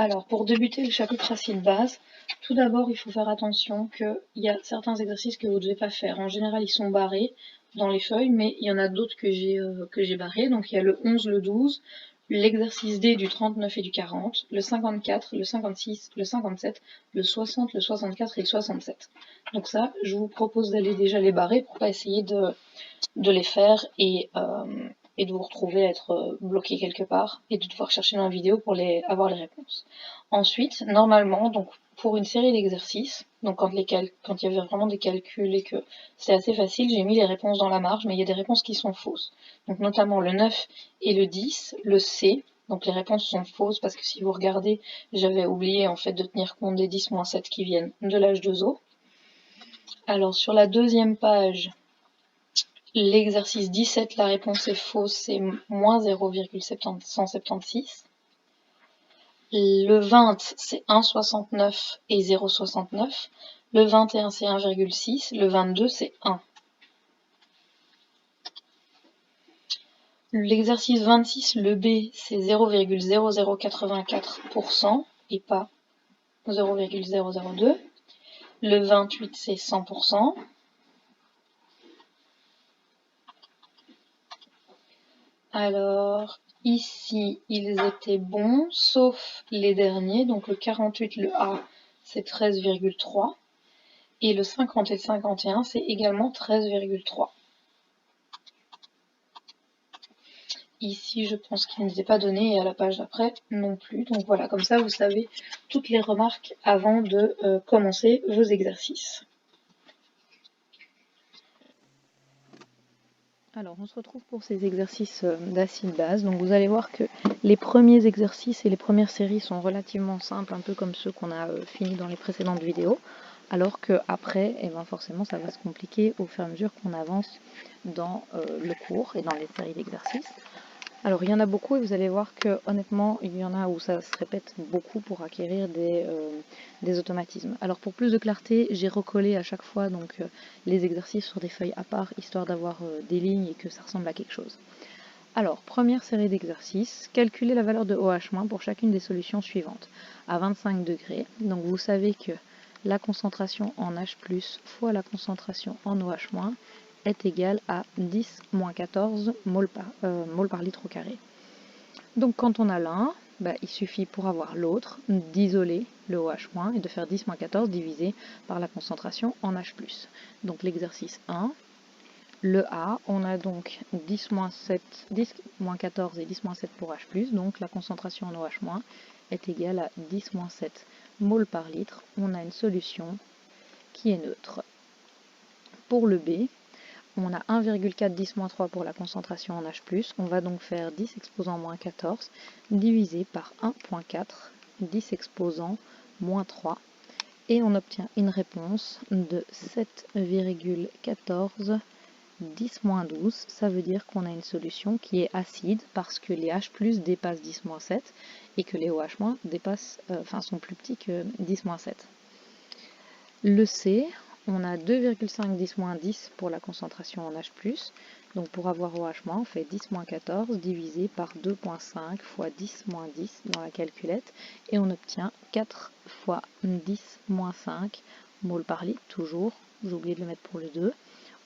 Alors, pour débuter le chapitre acide base, tout d'abord, il faut faire attention qu'il y a certains exercices que vous ne devez pas faire. En général, ils sont barrés dans les feuilles, mais il y en a d'autres que j'ai barrés. Donc, il y a le 11, le 12, l'exercice D du 39 et du 40, le 54, le 56, le 57, le 60, le 64 et le 67. Donc ça, je vous propose d'aller déjà les barrer pour pas essayer de les faire et de vous retrouver à être bloqué quelque part et de devoir chercher dans la vidéo pour avoir les réponses. Ensuite, normalement, donc pour une série d'exercices, donc quand il y avait vraiment des calculs et que c'est assez facile, j'ai mis les réponses dans la marge, mais il y a des réponses qui sont fausses. Donc notamment le 9 et le 10, le C, donc les réponses sont fausses parce que si vous regardez, j'avais oublié en fait de tenir compte des 10-7 qui viennent de l'H2O. Alors sur la deuxième page, l'exercice 17, la réponse est fausse, c'est moins 0,176. Le 20, c'est 1,69 et 0,69. Le 21, c'est 1,6. Le 22, c'est 1. L'exercice 26, le B, c'est 0,0084% et pas 0,002. Le 28, c'est 100%. Alors, ici, ils étaient bons, sauf les derniers. Donc le 48, le A, c'est 13,3. Et le 50 et le 51, c'est également 13,3. Ici, je pense qu'il n'était pas donné, et à la page d'après non plus. Donc voilà, comme ça, vous savez toutes les remarques avant de commencer vos exercices. Alors, on se retrouve pour ces exercices d'acide base. Donc vous allez voir que les premiers exercices et les premières séries sont relativement simples, un peu comme ceux qu'on a finis dans les précédentes vidéos. Alors qu'après, eh ben forcément, ça va se compliquer au fur et à mesure qu'on avance dans le cours et dans les séries d'exercices. Alors il y en a beaucoup et vous allez voir que honnêtement il y en a où ça se répète beaucoup pour acquérir des automatismes. Alors pour plus de clarté, j'ai recollé à chaque fois donc les exercices sur des feuilles à part, histoire d'avoir des lignes et que ça ressemble à quelque chose. Alors, première série d'exercices, calculer la valeur de OH- pour chacune des solutions suivantes. À 25 degrés, donc vous savez que la concentration en H+, fois la concentration en OH- est égale à 10-14 mol par litre au carré. Donc quand on a l'un, il suffit pour avoir l'autre d'isoler le OH- et de faire 10-14 divisé par la concentration en H+. Donc l'exercice 1, le A, on a donc 10-14 et 10-7 pour H+, donc la concentration en OH- est égale à 10-7 mol par litre. On a une solution qui est neutre. Pour le B, on a 1,4 10-3 pour la concentration en H+, on va donc faire 10 exposant moins 14 divisé par 1,4 10 exposant moins 3 et on obtient une réponse de 7,14 10-12, ça veut dire qu'on a une solution qui est acide parce que les H+ dépassent 10-7 et que les OH- sont plus petits que 10-7. Le C, on a 2,5 10-10 pour la concentration en H+, donc pour avoir OH-, on fait 10-14 divisé par 2,5 fois 10-10 dans la calculette et on obtient 4 fois 10-5 mol par litre, toujours, j'ai oublié de le mettre pour le 2.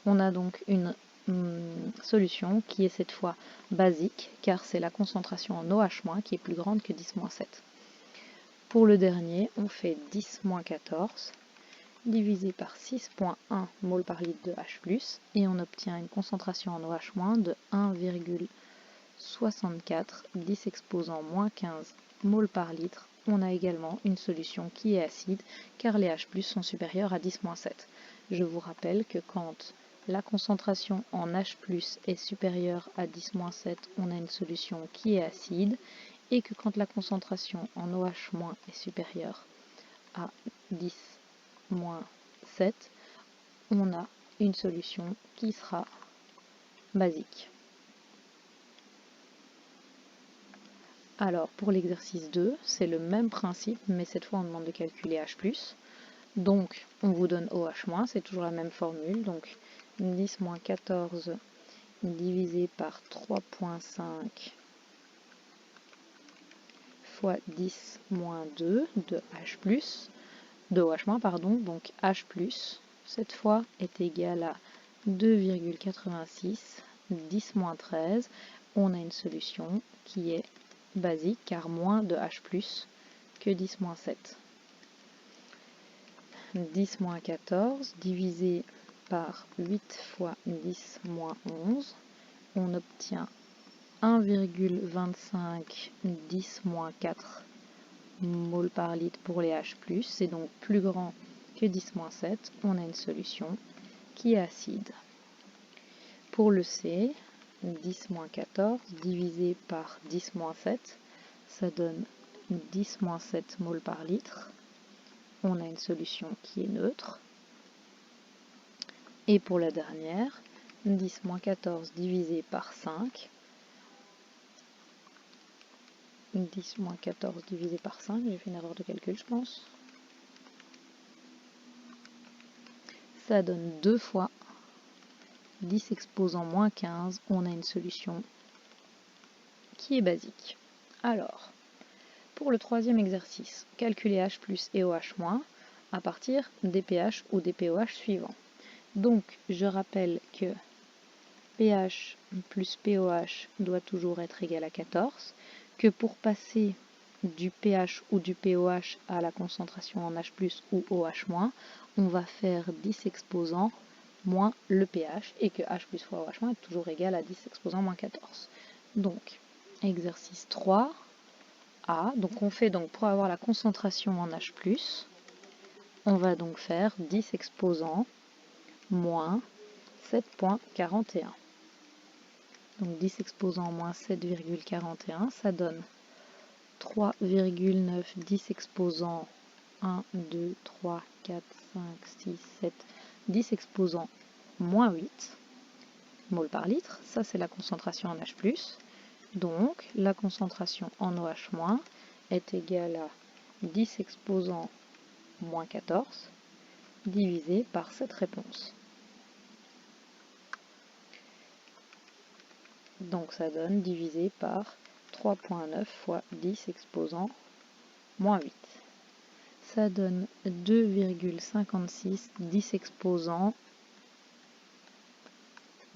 On a donc une solution qui est cette fois basique, car c'est la concentration en OH- qui est plus grande que 10-7. Pour le dernier, on fait 10-14 divisé par 6,1 mol par litre de H+, et on obtient une concentration en OH- de 1,64 10 exposant moins 15 mol par litre. On a également une solution qui est acide, car les H+ sont supérieurs à 10-7. Je vous rappelle que quand la concentration en H+ est supérieure à 10-7, on a une solution qui est acide, et que quand la concentration en OH- est supérieure à 10-7, on a une solution qui sera basique. Alors pour l'exercice 2, c'est le même principe, mais cette fois on demande de calculer H+. Donc on vous donne OH-, c'est toujours la même formule, donc 10-14 divisé par 3,5 fois 10 moins 2 de H+, de OH-, pardon, donc H+, cette fois est égal à 2,86, 10 moins 13. On a une solution qui est basique car moins de H+, que 10 moins 7. 10 moins 14 divisé par 8 fois 10 moins 11, on obtient 1,25 10 moins 4 mol par litre pour les H+, c'est donc plus grand que 10 moins 7, on a une solution qui est acide. Pour le C, 10 moins 14 divisé par 10 moins 7, ça donne 10 moins 7 mol par litre. On a une solution qui est neutre. Et pour la dernière, 10 moins 14 divisé par 5, 10 moins 14 divisé par 5, j'ai fait une erreur de calcul je pense, ça donne 2 fois 10 exposant moins 15, on a une solution qui est basique. Alors, pour le troisième exercice, calculer H+ et OH- à partir des pH ou des pOH suivants. Donc, je rappelle que pH plus pOH doit toujours être égal à 14, que pour passer du pH ou du pOH à la concentration en H+ ou OH-, on va faire 10 exposants moins le pH, et que H+ fois OH- est toujours égal à 10 exposant moins 14. Donc, exercice 3A, donc on fait donc pour avoir la concentration en H+, on va donc faire 10 exposants moins 7,41. Donc 10 exposants moins 7,41, ça donne 3,9, 10 exposants 1, 2, 3, 4, 5, 6, 7, 10 exposants moins 8 mol par litre. Ça, c'est la concentration en H+. Donc, la concentration en OH- est égale à 10 exposants moins 14 divisé par cette réponse. Donc ça donne divisé par 3,9 fois 10 exposant moins 8. Ça donne 2,56 10 exposant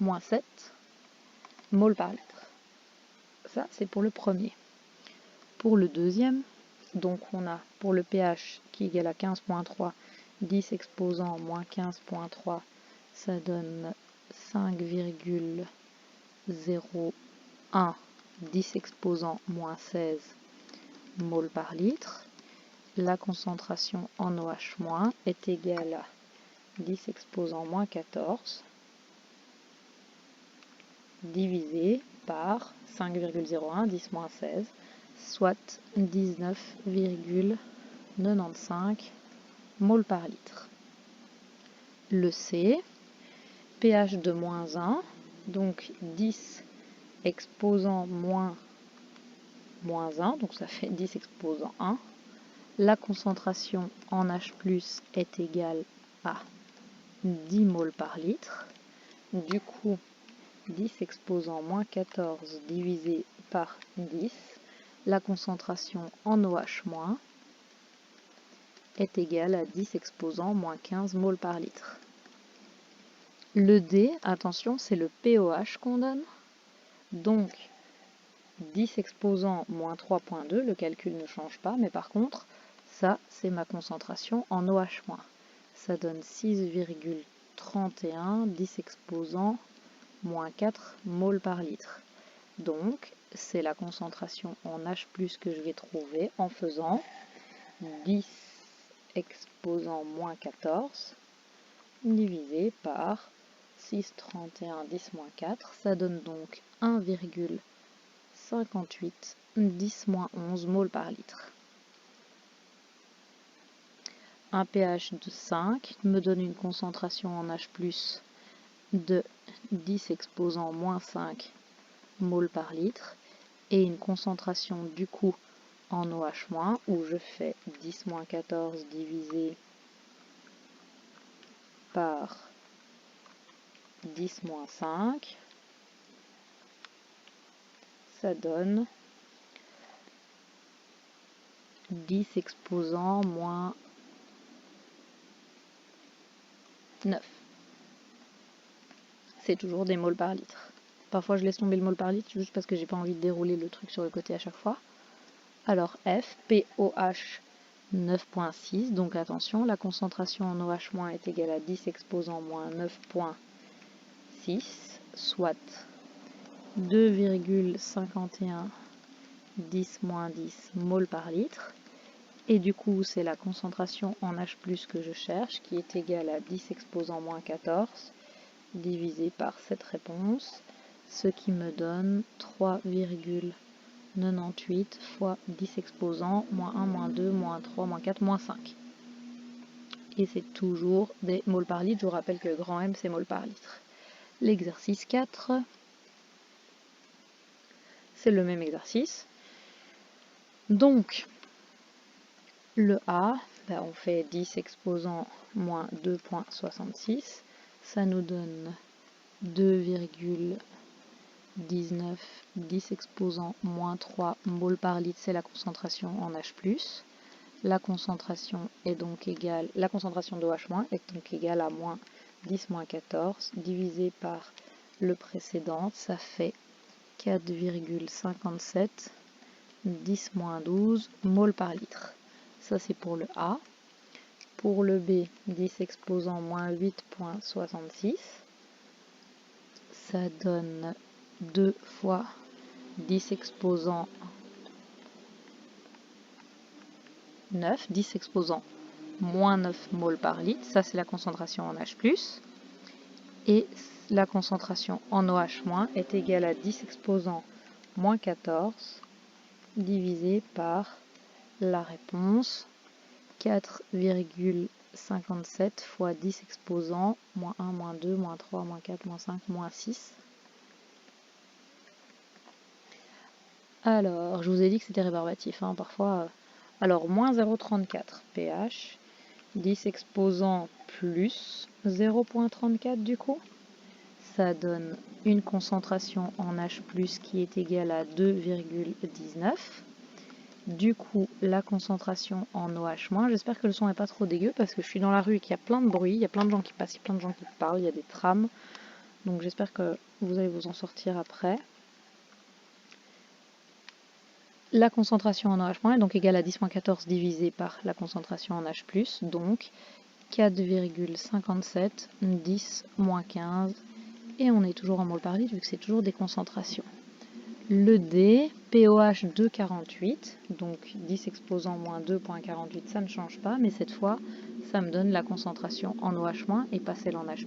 moins 7 mol par litre. Ça, c'est pour le premier. Pour le deuxième, donc on a pour le pH qui est égal à 15,3, 10 exposant moins 15,3, ça donne 5,01 10 exposant moins 16 mol par litre. La concentration en OH- est égale à 10 exposant moins 14 divisé par 5,01 10 moins 16, soit 19,95 mol par litre. Le C, pH de moins 1, donc 10 exposant moins 1, donc ça fait 10 exposant 1. La concentration en H+ est égale à 10 mol par litre. Du coup, 10 exposant moins 14 divisé par 10, la concentration en OH- est égale à 10 exposant moins 15 mol par litre. Le D, attention, c'est le pOH qu'on donne. Donc, 10 exposant moins 3,2, le calcul ne change pas, mais par contre, ça, c'est ma concentration en OH-. Ça donne 6,31, 10 exposant moins 4 mol par litre. Donc, c'est la concentration en H+ que je vais trouver en faisant 10 exposant moins 14 divisé par 6,31, 10 moins 4. Ça donne donc 1,58 10 moins 11 mol par litre. Un pH de 5 me donne une concentration en H+ de 10 exposant moins 5 mol par litre et une concentration du coup en OH- où je fais 10 moins 14 divisé par 10 moins 5, ça donne 10 exposant moins 9. C'est toujours des moles par litre. Parfois je laisse tomber le mol par litre juste parce que j'ai pas envie de dérouler le truc sur le côté à chaque fois. Alors F, POH 9.6, donc attention, la concentration en OH- est égale à 10 exposant moins 9.6, soit 2,51 10 moins 10 mol par litre. Et du coup, c'est la concentration en H+, que je cherche, qui est égale à 10 exposant moins 14, divisé par cette réponse, ce qui me donne 3,98 fois 10 exposant, moins 1, moins 2, moins 3, moins 4, moins 5. Et c'est toujours des moles par litre. Je vous rappelle que grand M, c'est mol par litre. L'exercice 4, c'est le même exercice. Donc, le A, on fait 10 exposant moins 2,66. Ça nous donne 2,19 10 exposant moins 3 mol par litre, c'est la concentration en H+. La concentration est donc égale, la concentration de H- est donc égale à moins 10 moins 14 divisé par le précédent, ça fait 4,57 10 moins 12 mol par litre. Ça c'est pour le A. Pour le B, 10 exposant moins 8,66. Ça donne 2 fois 10 exposant 9, 10 exposant moins 9 mol par litre. Ça, c'est la concentration en H+. Et la concentration en OH- est égale à 10 exposant moins 14 divisé par la réponse 4,57 fois 10 exposant moins 1, moins 2, moins 3, moins 4, moins 5, moins 6. Alors, je vous ai dit que c'était rébarbatif, hein, parfois. Alors, moins 0,34 pH, 10 exposant plus 0,34 du coup. Ça donne une concentration en H+, qui est égale à 2,19. Du coup, la concentration en OH-, j'espère que le son n'est pas trop dégueu parce que je suis dans la rue et qu'il y a plein de bruit, il y a plein de gens qui passent, il y a plein de gens qui parlent, il y a des trams. Donc j'espère que vous allez vous en sortir après. La concentration en OH- est donc égale à 10-14 divisé par la concentration en H+, donc 4,57 10-15, et on est toujours en mol par litre vu que c'est toujours des concentrations. Le D, POH 2,48, donc 10 exposant moins 2,48, ça ne change pas, mais cette fois, ça me donne la concentration en OH- et pas celle en H+.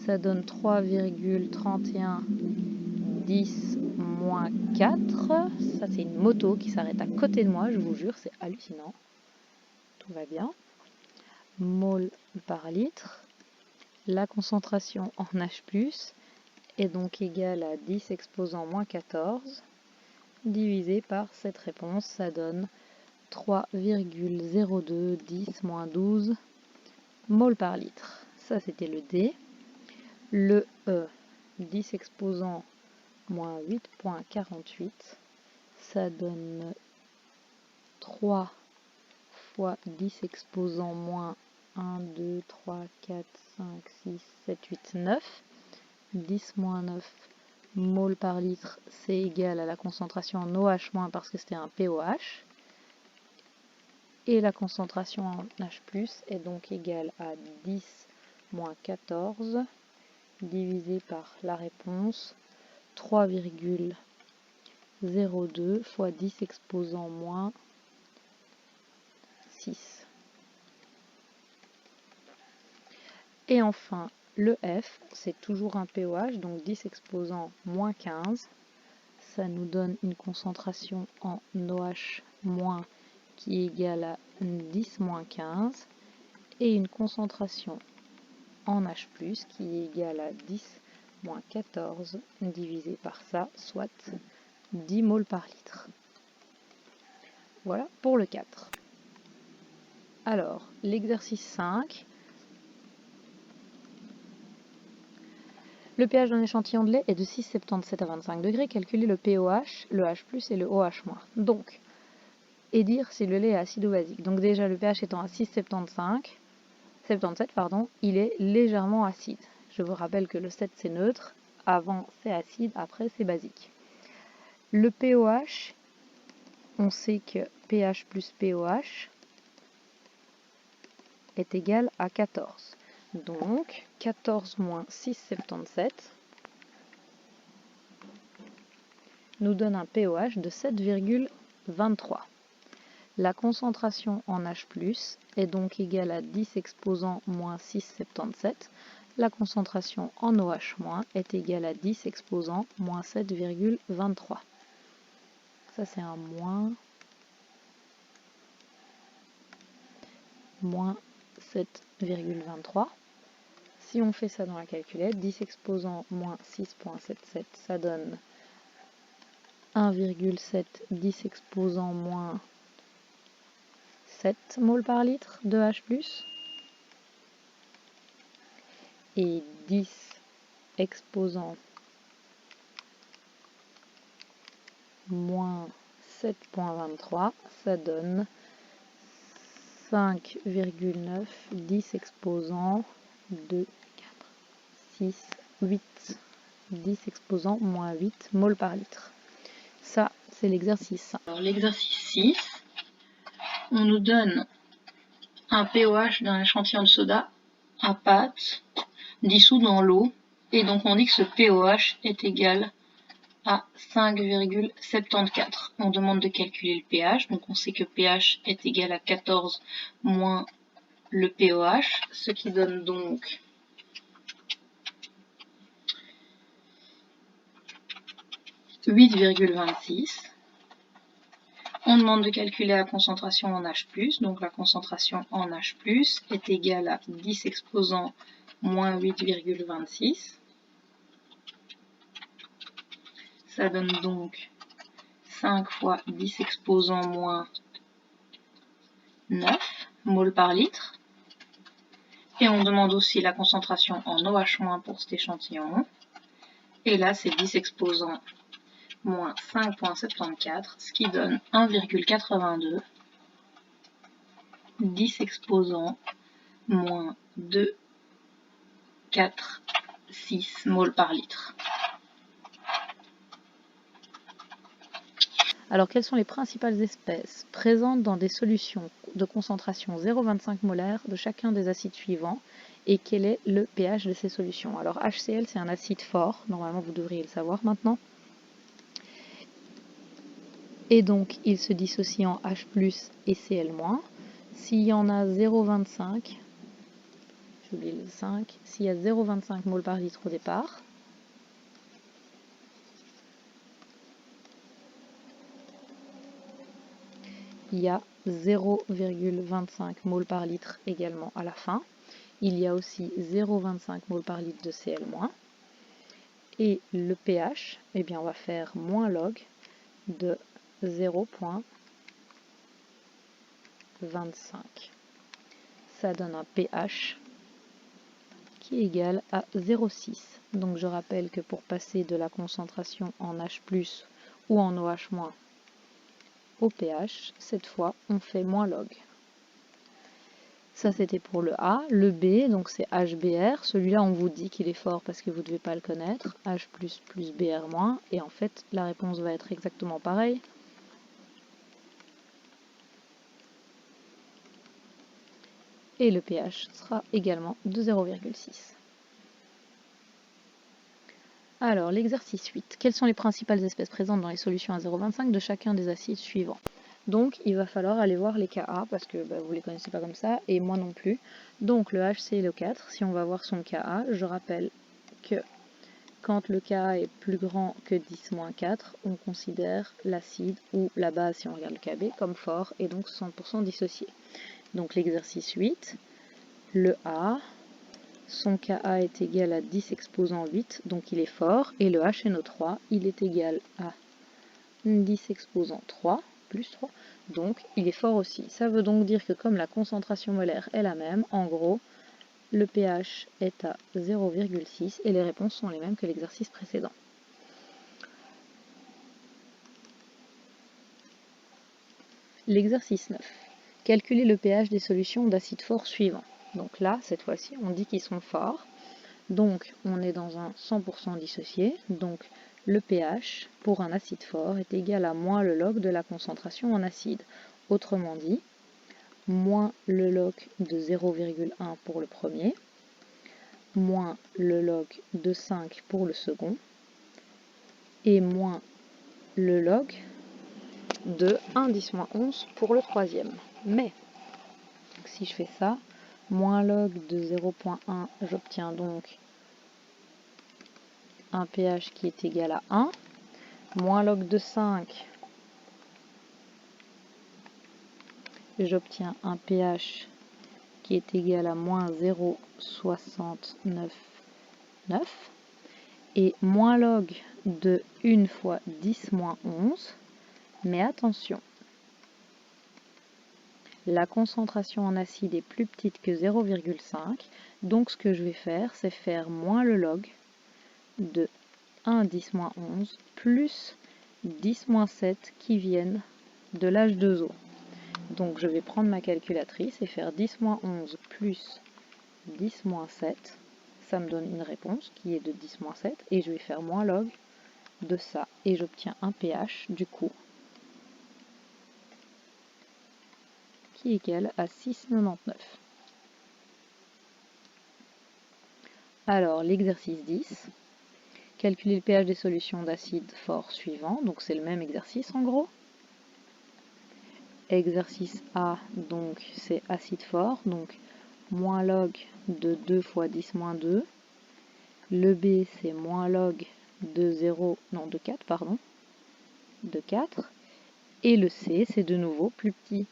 Ça donne 3,31 10 moins 4. Ça, c'est une moto qui s'arrête à côté de moi, je vous jure, c'est hallucinant. Tout va bien. Mol par litre. La concentration en H+, est donc égale à 10 exposant moins 14, divisé par cette réponse, ça donne 3,02 10 moins 12 mol par litre. Ça, c'était le D. Le E, 10 exposant moins 8,48, ça donne 3 fois 10 exposant moins 1, 2, 3, 4, 5, 6, 7, 8, 9. 10 moins 9 mol par litre, c'est égal à la concentration en OH- parce que c'était un POH. Et la concentration en H+, est donc égale à 10 moins 14 divisé par la réponse 3,02 fois 10 exposant moins 6. Et enfin, le F, c'est toujours un POH, donc 10 exposant moins 15. Ça nous donne une concentration en OH- qui est égale à 10 moins 15 et une concentration en H+, qui est égale à 10 moins 14 divisé par ça, soit 10 mol par litre. Voilà pour le 4. Alors, l'exercice 5. Le pH d'un échantillon de lait est de 6,77 à 25 degrés. Calculez le POH, le H+, et le OH-. Donc, et dire si le lait est acide ou basique. Donc déjà, le pH étant à 6,77, pardon, il est légèrement acide. Je vous rappelle que le 7 c'est neutre, avant c'est acide, après c'est basique. Le pOH, on sait que pH plus pOH est égal à 14. Donc 14 moins 6,77 nous donne un pOH de 7,23. La concentration en H+, est donc égale à 10 exposant moins 6,77. La concentration en OH- est égale à 10 exposant moins 7,23. Ça c'est un moins 7,23. Si on fait ça dans la calculette, 10 exposant moins 6,77, ça donne 1,7, 10 exposant moins 7 moles par litre de H+, et 10 exposant moins 7,23, ça donne 5,9, 10 exposant 2, 4, 6, 8, 10 exposant moins 8 moles par litre. Ça, c'est l'exercice. Alors l'exercice 6, on nous donne un pOH d'un échantillon de soda à pâte dissous dans l'eau, et donc on dit que ce pOH est égal à 5,74. On demande de calculer le pH, donc on sait que pH est égal à 14 moins le pOH, ce qui donne donc 8,26. On demande de calculer la concentration en H+, donc la concentration en H+, est égale à 10 exposant moins 8,26. Ça donne donc 5 fois 10 exposant moins 9 moles par litre. Et on demande aussi la concentration en OH- pour cet échantillon. Et là, c'est 10 exposant moins 5,74, ce qui donne 1,82. 10 exposant moins 2, 4, 6 moles par litre. Alors, quelles sont les principales espèces présentes dans des solutions de concentration 0,25 molaire de chacun des acides suivants, et quel est le pH de ces solutions? Alors, HCl, c'est un acide fort, normalement vous devriez le savoir maintenant. Et donc, il se dissocie en H+, et Cl-. S'il y en a 0,25, j'ai oublié le 5, s'il y a 0,25 moles par litre au départ, il y a 0,25 moles par litre également à la fin. Il y a aussi 0,25 moles par litre de Cl-. Et le pH, eh bien on va faire moins log de 0,25. Ça donne un pH qui est égal à 0,6. Donc je rappelle que pour passer de la concentration en H+, ou en OH- au pH, cette fois on fait moins log. Ça c'était pour le A. Le B, donc c'est HBr. Celui-là on vous dit qu'il est fort parce que vous ne devez pas le connaître. H++ plus Br-. Et en fait la réponse va être exactement pareille. Et le pH sera également de 0,6. Alors, l'exercice 8. Quelles sont les principales espèces présentes dans les solutions à 0,25 de chacun des acides suivants? Donc, il va falloir aller voir les Ka, parce que vous ne les connaissez pas comme ça, et moi non plus. Donc, le HClO4, si on va voir son Ka, je rappelle que quand le Ka est plus grand que 10-4, on considère l'acide ou la base, si on regarde le Kb, comme fort, et donc 100% dissocié. Donc, l'exercice 8, le A, son Ka est égal à 10 exposant 8, donc il est fort, et le HNO3, il est égal à 10 exposant 3, plus 3, donc il est fort aussi. Ça veut donc dire que comme la concentration molaire est la même, en gros, le pH est à 0,6, et les réponses sont les mêmes que l'exercice précédent. L'exercice 9. Calculer le pH des solutions d'acide fort suivants. Donc là, cette fois-ci, on dit qu'ils sont forts. Donc, on est dans un 100% dissocié. Donc, le pH pour un acide fort est égal à moins le log de la concentration en acide. Autrement dit, moins le log de 0,1 pour le premier, moins le log de 5 pour le second, et moins le log de 1 10-11 pour le troisième. Mais, si je fais ça, moins log de 0,1, j'obtiens donc un pH qui est égal à 1, moins log de 5, j'obtiens un pH qui est égal à moins 0,699, et moins log de 1 fois 10-11, mais attention, la concentration en acide est plus petite que 0,5, donc ce que je vais faire, c'est faire moins le log de 1 10-11 plus 10-7 qui viennent de l'H2O. Donc je vais prendre ma calculatrice et faire 10-11 plus 10-7, ça me donne une réponse qui est de 10-7, et je vais faire moins log de ça, et j'obtiens un pH du coup qui est égal à 6,99. Alors l'exercice 10, calculer le pH des solutions d'acide fort suivant, donc c'est le même exercice en gros. Exercice A, donc c'est acide fort, donc moins log de 2 fois 10-2. Le B, c'est moins log de 4, pardon, de 4. Et le C, c'est de nouveau plus petit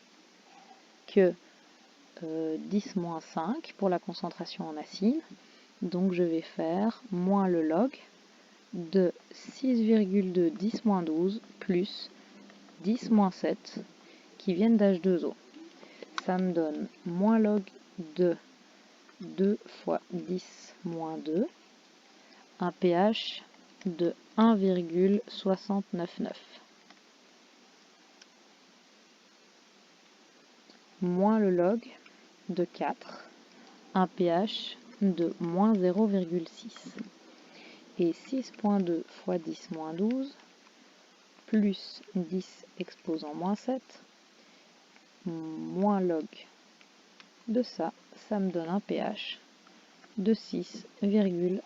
que 10-5 pour la concentration en acide. Donc je vais faire moins le log de 6,2 10-12 plus 10-7 qui viennent d'H2O. Ça me donne moins log de 2 fois 10-2, un pH de 1,699. Moins le log de 4, un pH de moins 0,6. Et 6,2 fois 10-12 plus 10 exposant moins 7, moins log de ça, ça me donne un pH de 6,99.